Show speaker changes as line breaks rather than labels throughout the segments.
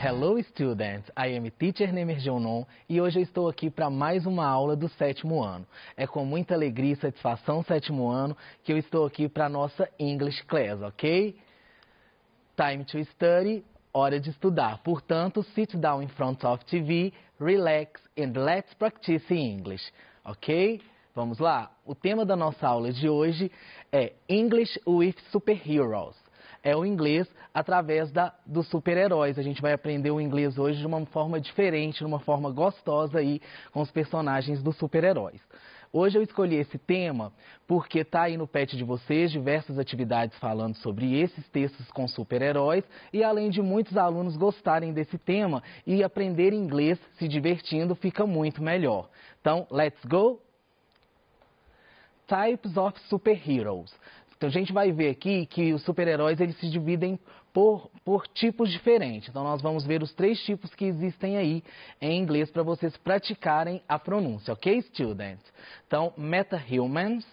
Hello students, I am teacher Nemer Jonon e hoje eu estou aqui para mais uma aula do 7º ano. É com muita alegria e satisfação 7º ano que eu estou aqui para a nossa English class, ok? Time to study, hora de estudar. Portanto, sit down in front of TV, relax and let's practice English, ok? Vamos lá? O tema da nossa aula de hoje é English with Superheroes. É o inglês através dos super-heróis. A gente vai aprender o inglês hoje de uma forma diferente, de uma forma gostosa aí com os personagens dos super-heróis. Hoje eu escolhi esse tema porque está aí no pet de vocês diversas atividades falando sobre esses textos com super-heróis e além de muitos alunos gostarem desse tema e aprender inglês se divertindo fica muito melhor. Então, let's go! Types of superheroes. Então a gente vai ver aqui que os super-heróis eles se dividem por tipos diferentes. Então nós vamos ver os 3 tipos que existem aí em inglês para vocês praticarem a pronúncia, ok, students? Então, meta-humans,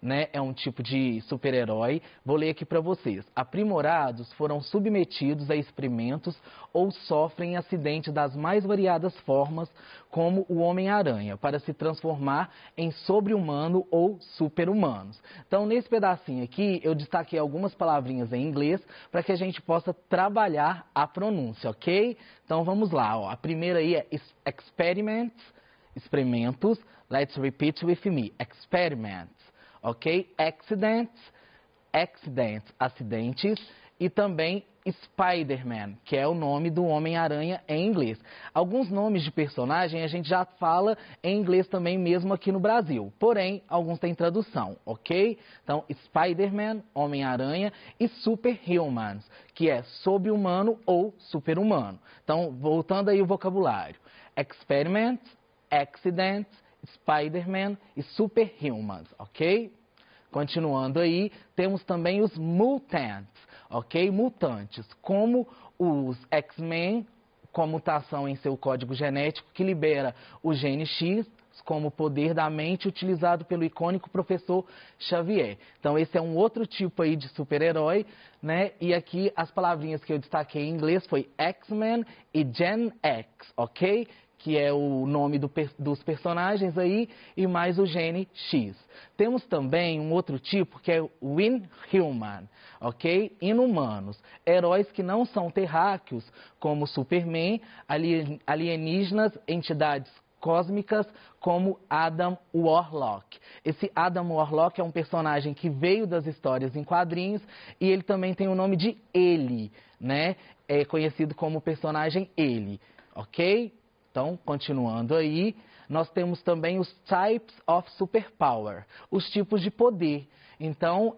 né, é um tipo de super-herói. Vou ler aqui para vocês. Aprimorados foram submetidos a experimentos ou sofrem acidentes das mais variadas formas, como o Homem-Aranha, para se transformar em sobre-humano ou super-humanos. Então, nesse pedacinho aqui, eu destaquei algumas palavrinhas em inglês para que a gente possa trabalhar a pronúncia, ok? Então, vamos lá. Ó. A primeira aí é experiments, experimentos. Let's repeat with me. Experiments. Ok? Accidents, acidentes, e também Spider-Man, que é o nome do Homem-Aranha em inglês. Alguns nomes de personagem a gente já fala em inglês também mesmo aqui no Brasil, porém, alguns têm tradução, ok? Então, Spider-Man, Homem-Aranha, e Superhumans, que é sobre-humano ou super-humano. Então, voltando aí o vocabulário. Experiments, accidents, Spider-Man e Superhumans, ok? Continuando aí, temos também os mutants, ok? Mutantes, como os X-Men, com mutação em seu código genético que libera o gene X, como poder da mente utilizado pelo icônico professor Xavier. Então, esse é um outro tipo aí de super-herói, né? E aqui as palavrinhas que eu destaquei em inglês foi X-Men e Gen X, ok? Que é o nome dos personagens aí, e mais o gene X. Temos também um outro tipo que é o Inhuman, ok? Inumanos. Heróis que não são terráqueos, como Superman, alienígenas, entidades cósmicas, como Adam Warlock. Esse Adam Warlock é um personagem que veio das histórias em quadrinhos, e ele também tem o nome de Ele, né? É conhecido como personagem Ele, ok? Então, continuando aí, nós temos também os types of superpower, os tipos de poder. Então,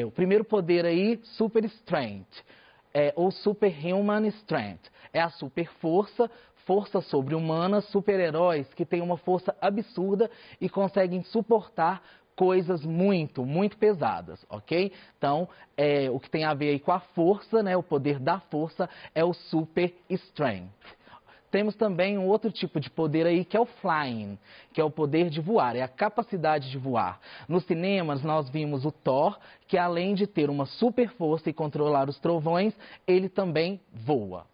o primeiro poder aí, super strength, ou superhuman strength. É a super força, força sobre-humana, super-heróis que têm uma força absurda e conseguem suportar coisas muito pesadas, ok? Então, o que tem a ver aí com a força, né, o poder da força, é o super strength. Temos também um outro tipo de poder aí, que é o flying, que é o poder de voar, é a capacidade de voar. Nos cinemas, nós vimos o Thor, que além de ter uma super força e controlar os trovões, ele também voa.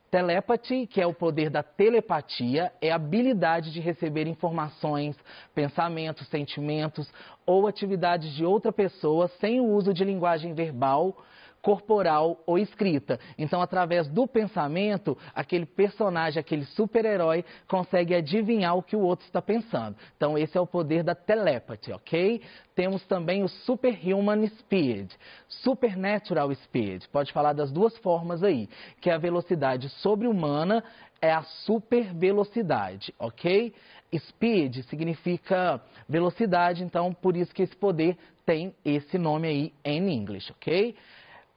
Telepathy, que é o poder da telepatia, é a habilidade de receber informações, pensamentos, sentimentos ou atividades de outra pessoa sem o uso de linguagem verbal, corporal ou escrita. Então, através do pensamento, aquele personagem, aquele super-herói consegue adivinhar o que o outro está pensando. Então, esse é o poder da telepathy, ok? Temos também o superhuman speed, supernatural speed. Pode falar das duas formas aí, que é a velocidade sobre-humana, é a super velocidade, ok? Speed significa velocidade, então por isso que esse poder tem esse nome aí em inglês, ok?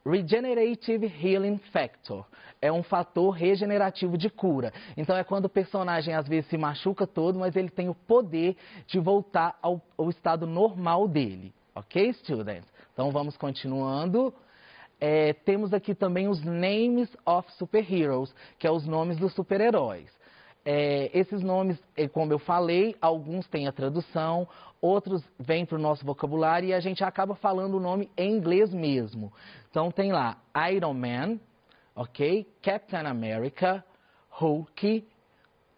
Regenerative Healing Factor é um fator regenerativo de cura. Então é quando o personagem às vezes se machuca todo, mas ele tem o poder de voltar ao estado normal dele. Ok, students? Então vamos continuando. Temos aqui também os Names of Superheroes, que é os nomes dos super-heróis. Esses nomes, como eu falei, alguns têm a tradução, outros vêm para o nosso vocabulário e a gente acaba falando o nome em inglês mesmo. Então tem lá Iron Man, ok? Captain America, Hulk,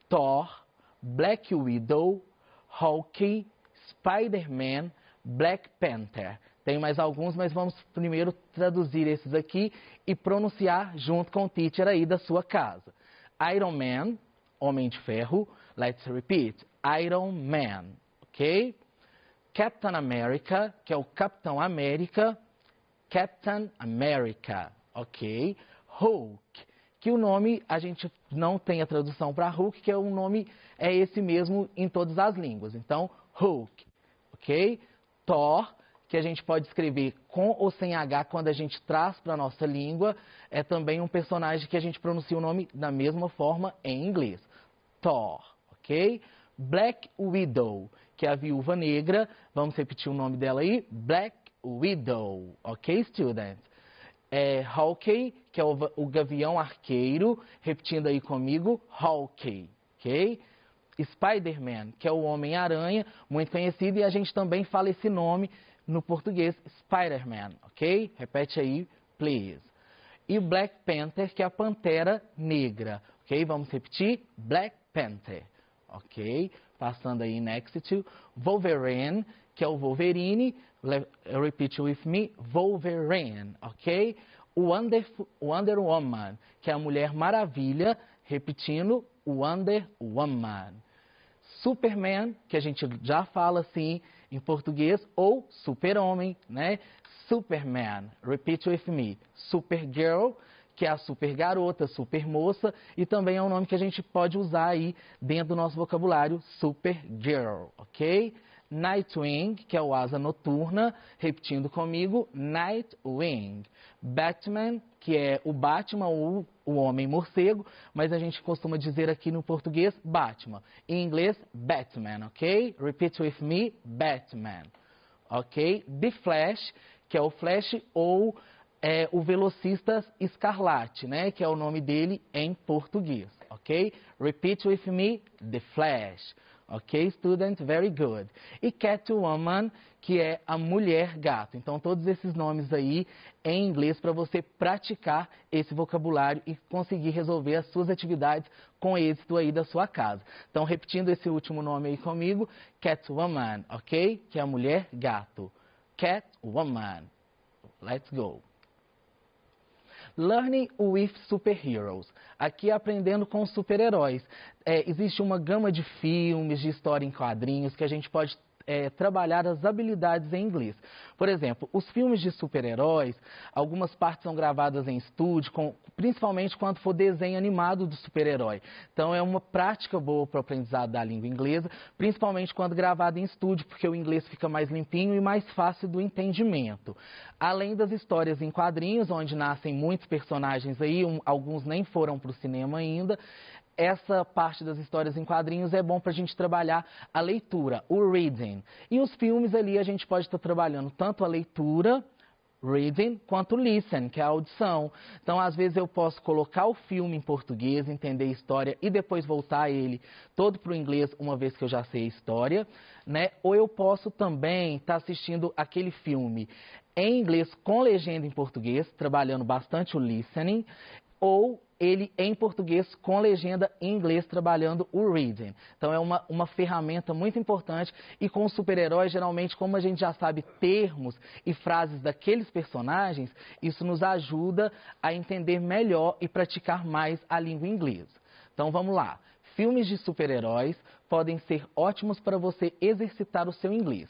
Thor, Black Widow, Hawkeye, Spider-Man, Black Panther. Tem mais alguns, mas vamos primeiro traduzir esses aqui e pronunciar junto com o teacher aí da sua casa. Iron Man, Homem de Ferro. Let's repeat. Iron Man, ok? Captain America, que é o Capitão América. Captain America, ok? Hulk, que o nome a gente não tem a tradução para Hulk, que é o nome é esse mesmo em todas as línguas. Então, Hulk, ok? Thor, que a gente pode escrever com ou sem H quando a gente traz para a nossa língua, é também um personagem que a gente pronuncia o nome da mesma forma em inglês. Thor, ok? Black Widow, que é a Viúva Negra. Vamos repetir o nome dela aí? Black Widow, ok, students? Hawkeye, que é o Gavião Arqueiro. Repetindo aí comigo, Hawkeye, ok? Spider-Man, que é o Homem-Aranha, muito conhecido, e a gente também fala esse nome no português, Spider-Man, ok? Repete aí, please. E Black Panther, que é a Pantera Negra, ok? Vamos repetir, Black Panther, ok? Passando aí, next to Wolverine, que é o Wolverine, repeat with me, Wolverine, ok? Wonder Woman, que é a Mulher Maravilha, repetindo, Wonder Woman. Superman, que a gente já fala assim em português, ou Super-Homem, né? Superman, repeat with me. Supergirl, que é a super garota, super moça, e também é um nome que a gente pode usar aí dentro do nosso vocabulário, Supergirl, ok? Nightwing, que é o asa noturna, repetindo comigo, Nightwing. Batman, que é o Batman ou o homem morcego, mas a gente costuma dizer aqui no português, Batman. Em inglês, Batman, ok? Repeat with me, Batman. Ok? The Flash, que é o Flash ou o Velocista Escarlate, né? Que é o nome dele em português, ok? Repeat with me, The Flash. Ok, student? Very good. E Catwoman, que é a Mulher Gato. Então, todos esses nomes aí em inglês para você praticar esse vocabulário e conseguir resolver as suas atividades com êxito aí da sua casa. Então, repetindo esse último nome aí comigo, Catwoman, ok? Que é a Mulher Gato. Catwoman. Let's go. Learning with Superheroes. Aqui aprendendo com super-heróis. Existe uma gama de filmes, de história em quadrinhos que a gente pode trabalhar as habilidades em inglês. Por exemplo, os filmes de super-heróis, algumas partes são gravadas em estúdio, principalmente quando for desenho animado do super-herói. Então, é uma prática boa para o aprendizado da língua inglesa, principalmente quando gravado em estúdio, porque o inglês fica mais limpinho e mais fácil do entendimento. Além das histórias em quadrinhos, onde nascem muitos personagens aí, alguns nem foram para o cinema ainda. Essa parte das histórias em quadrinhos é bom para a gente trabalhar a leitura, o reading. E os filmes ali a gente pode estar trabalhando tanto a leitura, reading, quanto listen, que é a audição. Então, às vezes eu posso colocar o filme em português, entender a história e depois voltar ele todo para o inglês, uma vez que eu já sei a história, né? Ou eu posso também estar assistindo aquele filme em inglês com legenda em português, trabalhando bastante o listening, ou ele em português com legenda em inglês, trabalhando o reading. Então, é uma ferramenta muito importante e com os super-heróis, geralmente, como a gente já sabe termos e frases daqueles personagens, isso nos ajuda a entender melhor e praticar mais a língua inglesa. Então, vamos lá. Filmes de super-heróis podem ser ótimos para você exercitar o seu inglês.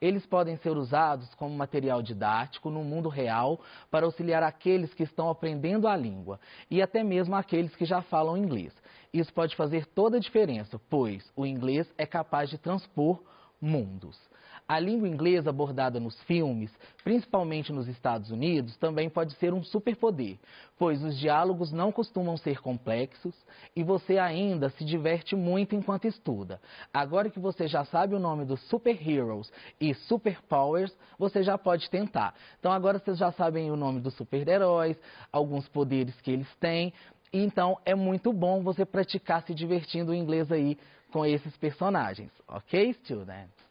Eles podem ser usados como material didático no mundo real para auxiliar aqueles que estão aprendendo a língua e até mesmo aqueles que já falam inglês. Isso pode fazer toda a diferença, pois o inglês é capaz de transpor mundos. A língua inglesa abordada nos filmes, principalmente nos Estados Unidos, também pode ser um superpoder, pois os diálogos não costumam ser complexos e você ainda se diverte muito enquanto estuda. Agora que você já sabe o nome dos superheroes e superpowers, você já pode tentar. Então agora vocês já sabem o nome dos super-heróis, alguns poderes que eles têm, então é muito bom você praticar se divertindo o inglês aí com esses personagens. Ok, students?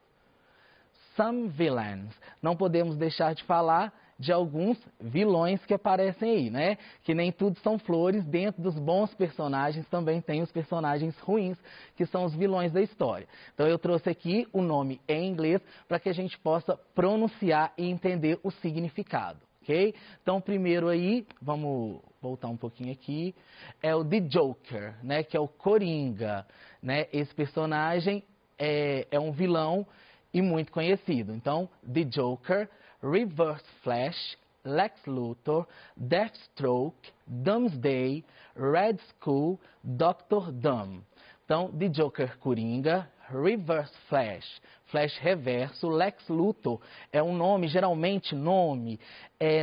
Some villains. Não podemos deixar de falar de alguns vilões que aparecem aí, né? Que nem tudo são flores, dentro dos bons personagens também tem os personagens ruins, que são os vilões da história. Então eu trouxe aqui o nome em inglês para que a gente possa pronunciar e entender o significado, ok? Então primeiro aí, vamos voltar um pouquinho aqui, é o The Joker, né? Que é o Coringa, né? Esse personagem é um vilão e muito conhecido. Então, The Joker, Reverse Flash, Lex Luthor, Deathstroke, Doomsday, Red Skull, Dr. Doom. Então, The Joker Coringa, Reverse Flash, Flash Reverso, Lex Luthor é um nome, geralmente nome,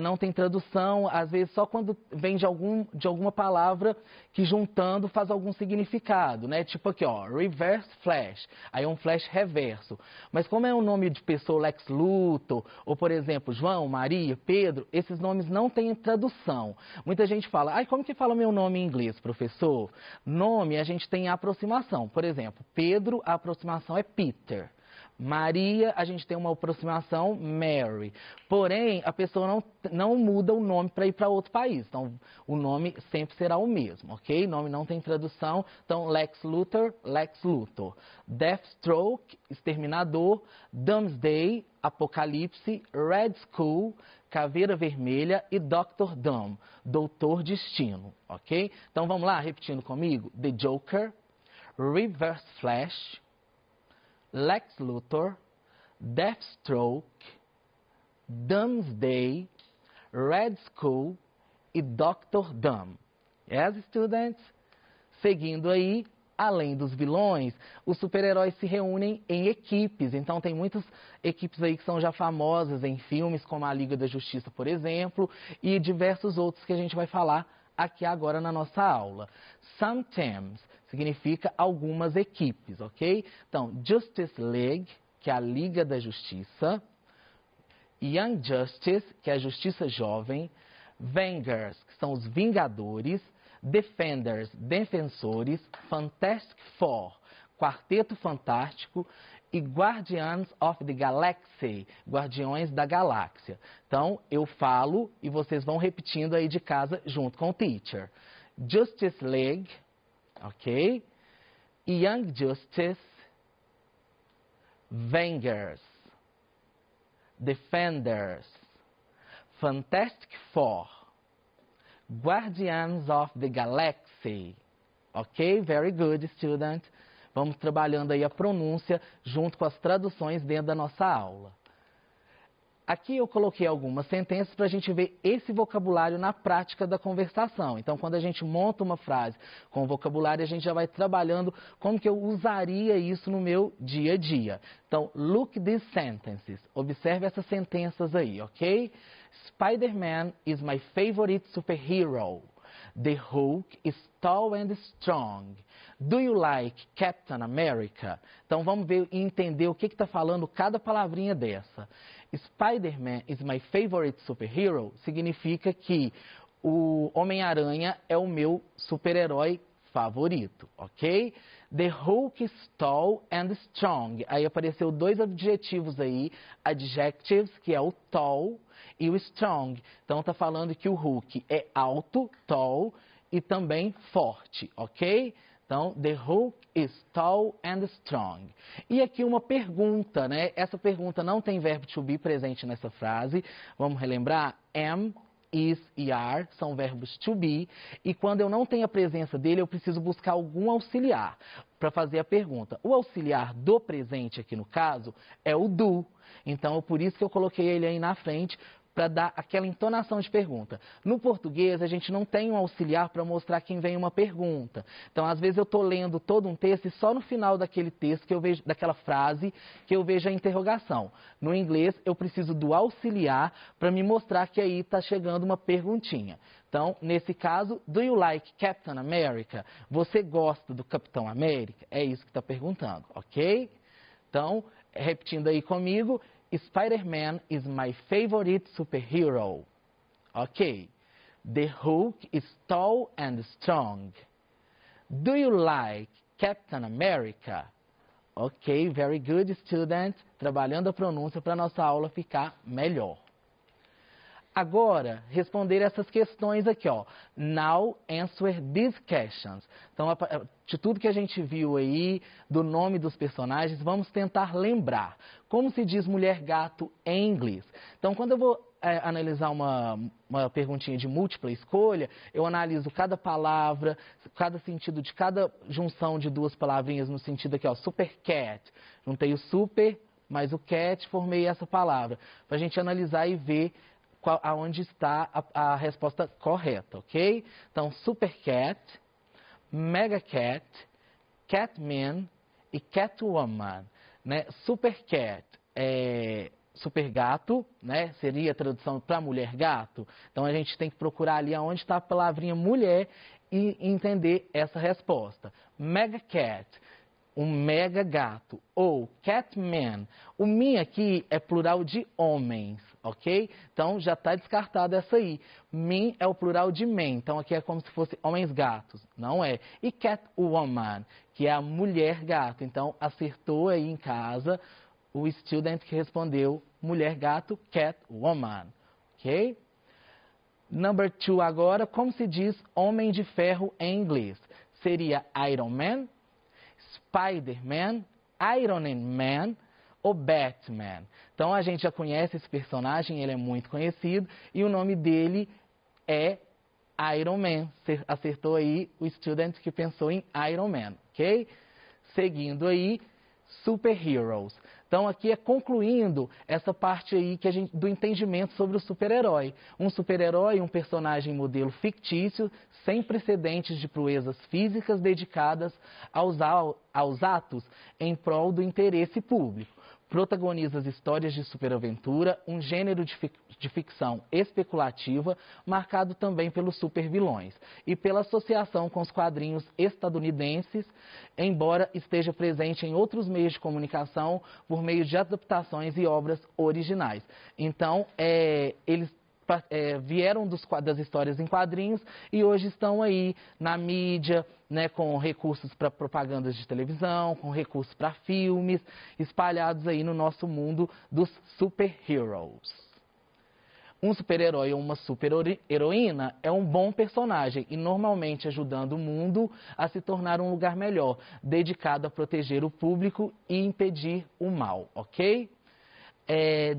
não tem tradução, às vezes só quando vem de alguma palavra que juntando faz algum significado, né? Tipo aqui, ó, Reverse Flash, aí é um Flash reverso. Mas como é um nome de pessoa, Lex Luthor, ou por exemplo, João, Maria, Pedro, esses nomes não têm tradução. Muita gente fala, ai, como que fala meu nome em inglês, professor? Nome, a gente tem aproximação. Por exemplo, Pedro, a aproximação é Peter. Maria, a gente tem uma aproximação Mary. Porém, a pessoa não muda o nome para ir para outro país. Então, o nome sempre será o mesmo, ok? Nome não tem tradução. Então, Lex Luthor, Lex Luthor. Deathstroke, Exterminador. Doomsday, Apocalipse. Red Skull, Caveira Vermelha. E Dr. Doom, Doutor Destino, ok? Então, vamos lá, repetindo comigo. The Joker, Reverse Flash, Lex Luthor, Deathstroke, Doomsday, Red Skull e Dr. Doom. Yes, students? Seguindo aí, além dos vilões, os super-heróis se reúnem em equipes. Então, tem muitas equipes aí que são já famosas em filmes, como a Liga da Justiça, por exemplo, e diversos outros que a gente vai falar aqui agora na nossa aula. Sometimes significa algumas equipes, ok? Então, Justice League, que é a Liga da Justiça. Young Justice, que é a Justiça Jovem. Vengers, que são os Vingadores. Defenders, Defensores. Fantastic Four, Quarteto Fantástico. E Guardians of the Galaxy, Guardiões da Galáxia. Então, eu falo e vocês vão repetindo aí de casa junto com o teacher. Justice League, ok? Young Justice, Vengers, Defenders, Fantastic Four, Guardians of the Galaxy. Ok? Very good, student. Vamos trabalhando aí a pronúncia junto com as traduções dentro da nossa aula. Aqui eu coloquei algumas sentenças para a gente ver esse vocabulário na prática da conversação. Então, quando a gente monta uma frase com vocabulário, a gente já vai trabalhando como que eu usaria isso no meu dia a dia. Então, look these sentences. Observe essas sentenças aí, ok? Spider-Man is my favorite superhero. The Hulk is tall and strong. Do you like Captain America? Então vamos ver e entender o que está falando cada palavrinha dessa. Spider-Man is my favorite superhero significa que o Homem-Aranha é o meu super-herói favorito, ok? The Hulk is tall and strong. Aí apareceu dois adjetivos aí, adjectives, que é o tall e o strong. Então está falando que o Hulk é alto, tall, e também forte, ok? Então, the Hulk is tall and strong. E aqui uma pergunta, né? Essa pergunta não tem verbo to be presente nessa frase. Vamos relembrar? Am, is e are são verbos to be. E quando eu não tenho a presença dele, eu preciso buscar algum auxiliar para fazer a pergunta. O auxiliar do presente aqui no caso é o do. Então, por isso que eu coloquei ele aí na frente, para dar aquela entonação de pergunta. No português, a gente não tem um auxiliar para mostrar quem vem uma pergunta. Então, às vezes eu estou lendo todo um texto e só no final daquele texto, que eu vejo, daquela frase, que eu vejo a interrogação. No inglês, eu preciso do auxiliar para me mostrar que aí está chegando uma perguntinha. Então, nesse caso, do you like Captain America? Você gosta do Capitão América? É isso que está perguntando, ok? Então, repetindo aí comigo, Spider-Man is my favorite superhero. Ok. The Hulk is tall and strong. Do you like Captain America? Ok, very good, student. Trabalhando a pronúncia para nossa aula ficar melhor. Agora, responder essas questões aqui, ó. Now answer these questions. Então, de tudo que a gente viu aí, do nome dos personagens, vamos tentar lembrar. Como se diz mulher gato em inglês? Então, quando eu vou analisar uma perguntinha de múltipla escolha, eu analiso cada palavra, cada sentido de cada junção de duas palavrinhas no sentido aqui, ó, super cat. Juntei o super, mais o cat, formei essa palavra. Para a gente analisar e ver aonde está a resposta correta, ok? Então, super cat, mega cat, catman e catwoman, né? Super cat é super gato, né? Seria a tradução para mulher gato. Então, a gente tem que procurar ali aonde está a palavrinha mulher e entender essa resposta. Mega cat, um mega gato, ou catman. O man aqui é plural de homens, ok? Então, já está descartada essa aí. Man é o plural de men, então aqui é como se fosse homens gatos, não é. E catwoman, que é a mulher gato, então acertou aí em casa o student que respondeu mulher gato, catwoman, ok? Number 2 agora, como se diz homem de ferro em inglês? Seria Iron Man, Spider-Man, Iron Man ou Batman. Então a gente já conhece esse personagem, ele é muito conhecido e o nome dele é Iron Man. Acertou aí o student que pensou em Iron Man, ok? Seguindo aí, superheroes. Então aqui é concluindo essa parte aí que do entendimento sobre o super-herói. Um super-herói, um personagem modelo fictício, sem precedentes de proezas físicas dedicadas aos atos em prol do interesse público. Protagoniza as histórias de superaventura, um gênero de ficção especulativa, marcado também pelos supervilões e pela associação com os quadrinhos estadunidenses, embora esteja presente em outros meios de comunicação por meio de adaptações e obras originais. Então, eles vieram das histórias em quadrinhos e hoje estão aí na mídia, né, com recursos para propagandas de televisão, com recursos para filmes, espalhados aí no nosso mundo dos super-heroes. Um super-herói ou uma super-heroína é um bom personagem e normalmente ajudando o mundo a se tornar um lugar melhor, dedicado a proteger o público e impedir o mal, ok?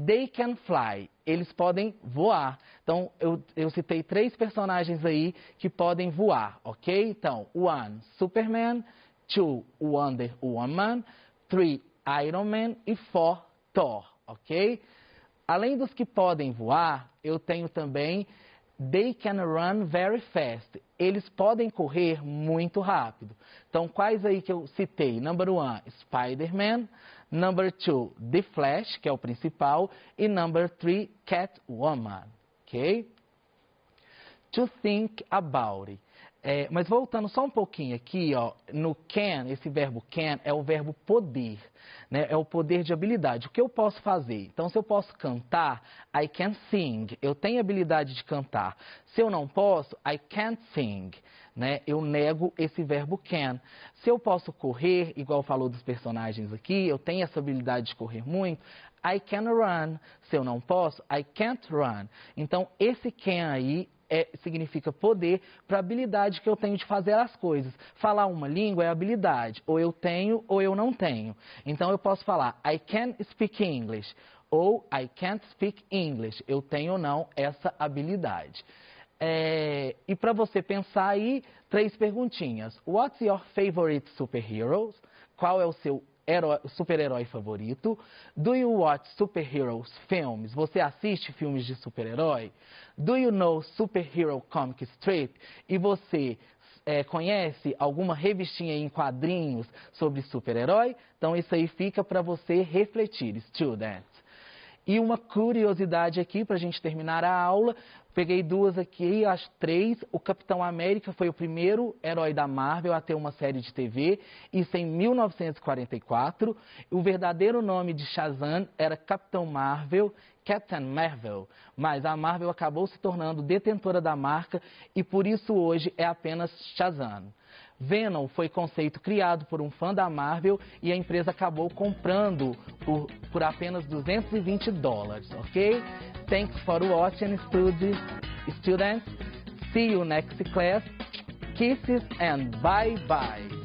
They can fly, eles podem voar. Então, eu citei 3 personagens aí que podem voar, ok? Então, 1, Superman, 2, Wonder Woman, 3, Iron Man e 4, Thor, ok? Além dos que podem voar, eu tenho também They can run very fast. Eles podem correr muito rápido. Então, quais aí que eu citei? Number 1, Spider-Man. Number 2, The Flash, que é o principal. E number 3, Catwoman. Ok? To think about it. Mas voltando só um pouquinho aqui, ó, no can, esse verbo can é o verbo poder, né? É o poder de habilidade. O que eu posso fazer? Então, se eu posso cantar, I can sing. Eu tenho habilidade de cantar. Se eu não posso, I can't sing, né? Eu nego esse verbo can. Se eu posso correr, igual falou dos personagens aqui, eu tenho essa habilidade de correr muito, I can run. Se eu não posso, I can't run. Então, esse can aí significa poder para a habilidade que eu tenho de fazer as coisas. Falar uma língua é habilidade. Ou eu tenho ou eu não tenho. Então, eu posso falar I can speak English ou I can't speak English. Eu tenho ou não essa habilidade. E para você pensar aí, 3 perguntinhas. What's your favorite superhero? Qual é o seu super-herói favorito? Do you watch superheroes films? Você assiste filmes de super-herói? Do you know superhero comic strip? E você conhece alguma revistinha em quadrinhos sobre super-herói? Então isso aí fica para você refletir, students. E uma curiosidade aqui para a gente terminar a aula. Peguei 2 aqui, acho 3. O Capitão América foi o primeiro herói da Marvel a ter uma série de TV, isso em 1944. O verdadeiro nome de Shazam era Capitão Marvel, Captain Marvel, mas a Marvel acabou se tornando detentora da marca e por isso hoje é apenas Shazam. Venom foi conceito criado por um fã da Marvel e a empresa acabou comprando por apenas $220, ok? Thanks for watching, students. See you next class. Kisses and bye-bye.